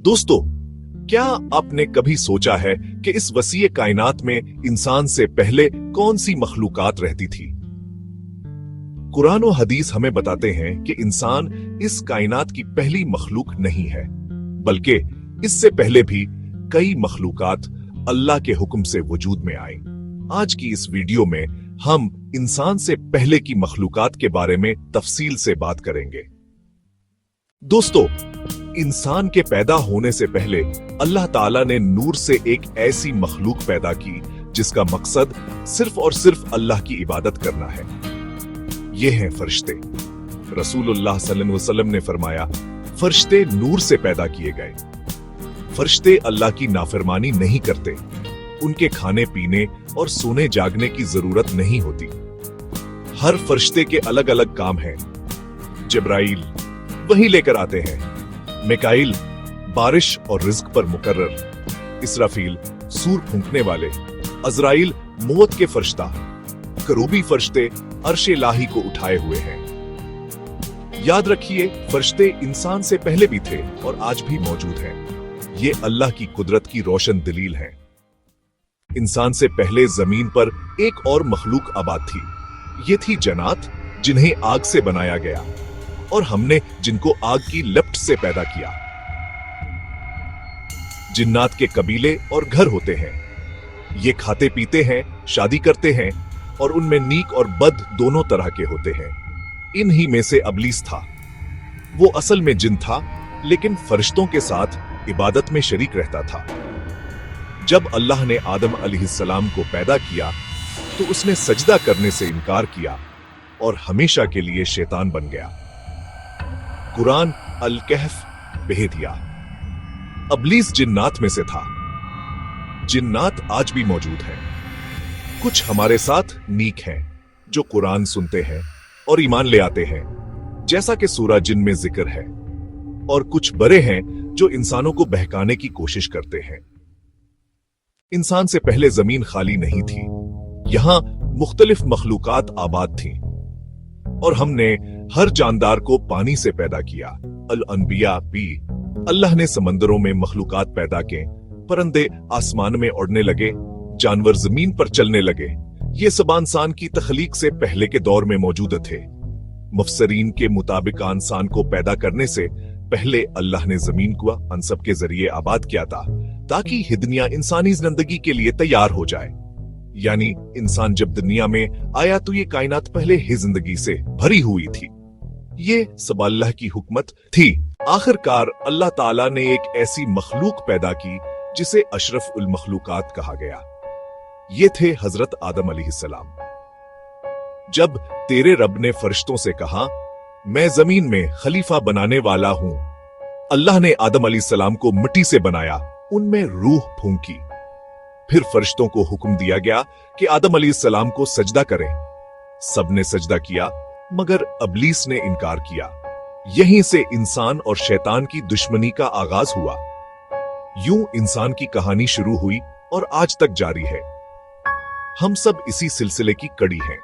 दोस्तों, क्या आपने कभी सोचा है कि इस वसीए कायनात में इंसान से पहले कौन सी मखलूकात रहती थी? कुरान और हदीस हमें बताते हैं कि इंसान इस कायनात की पहली मखलूक नहीं है, बल्कि इससे पहले भी कई मखलूकात अल्लाह के हुक्म से वजूद में आई। आज की इस वीडियो में हम इंसान से पहले की मखलूकात के बारे में तफसील से बात करेंगे। दोस्तों, इंसान के पैदा होने से पहले अल्लाह ताला ने नूर से एक ऐसी मखलूक पैदा की जिसका मकसद सिर्फ और सिर्फ अल्लाह की इबादत करना है। ये हैं फरिश्ते। रसूलुल्लाह सल्लल्लाहु अलैहि वसल्लम ने फरमाया, फरिश्ते नूर से पैदा किए गए। फरिश्ते अल्लाह की नाफरमानी नहीं करते, उनके खाने पीने और सोने जागने की जरूरत नहीं होती। हर फरिश्ते के अलग अलग काम हैं। जिब्राइल वही लेकर आते हैं, मिकाइल बारिश और रिज्क पर मुकर्रर, इसराफील सूर फूंकने वाले, अजराइल मौत के फरिश्ता, करूबी फरिश्ते अर्शे लाही को उठाए हुए हैं। याद रखिए, फरिश्ते इंसान से पहले भी थे और आज भी मौजूद हैं। ये अल्लाह की कुदरत की रोशन दलील है। इंसान से पहले जमीन पर एक और मखलूक आबाद थी। ये थी जन्नात, जिन्हें आग से बनाया गया और हमने जिनको आग की लपट से पैदा किया। जिन्नात के कबीले और घर होते हैं। ये खाते पीते हैं, शादी करते हैं और उनमें नीक और बद दोनों तरह के होते हैं। इन्हीं में से अबलीस था। वो असल में जिन था, लेकिन फरिश्तों के साथ इबादत में शरीक रहता था। जब अल्लाह ने आदम अलैहिस्सलाम को पैदा किया तो उसने सजदा करने से इनकार किया और हमेशा के लिए शैतान बन गया। कुरान अल कहफ भेज दिया। अबलीस जिन्नात में से था। जिन्नात आज भी मौजूद हैं। कुछ हमारे साथ नीक हैं जो कुरान सुनते हैं और ईमान ले आते हैं, जैसा कि सूरह जिन में जिक्र है, और कुछ बड़े हैं जो इंसानों को बहकाने की कोशिश करते हैं। इंसान से पहले जमीन खाली नहीं थी। यहां मुख्तलिफ मखलूकात आबाद थीं और हमने हर जानदार को पानी से पैदा किया। अल अनबिया भी। अल्लाह ने समंदरों में मखलूकात पैदा के, परिंदे आसमान में उड़ने लगे, जानवर जमीन पर चलने लगे। ये सब इंसान की तख्लीक से पहले के दौर में मौजूद थे। मुफसरीन के मुताबिक इंसान को पैदा करने से पहले अल्लाह ने जमीन को अनसब के जरिए आबाद किया था, ताकि ही दुनिया इंसानी जिंदगी के लिए तैयार हो जाए। यानी इंसान जब दुनिया में आया तो ये कायनात पहले ही जिंदगी से भरी हुई थी। ये सब अल्लाह की हुकमत थी। आखिरकार अल्लाह ताला ने एक ऐसी मखलूक पैदा की जिसे अशरफ उल मखलूकात कहा गया। ये थे हजरत आदम अलैहिस्सलाम। जब तेरे रब ने फरिश्तों से कहा, मैं जमीन में खलीफा बनाने वाला हूं, अल्लाह ने आदम अलैहिस्सलाम को मिट्टी से बनाया, उनमें रूह फूंकी। फिर फरिश्तों को हुक्म दिया गया कि आदम अलैहिस्सलाम को सजदा करें। सबने सजदा किया, मगर अबलीस ने इनकार किया। यहीं से इंसान और शैतान की दुश्मनी का आगाज हुआ। यूं इंसान की कहानी शुरू हुई और आज तक जारी है। हम सब इसी सिलसिले की कड़ी हैं।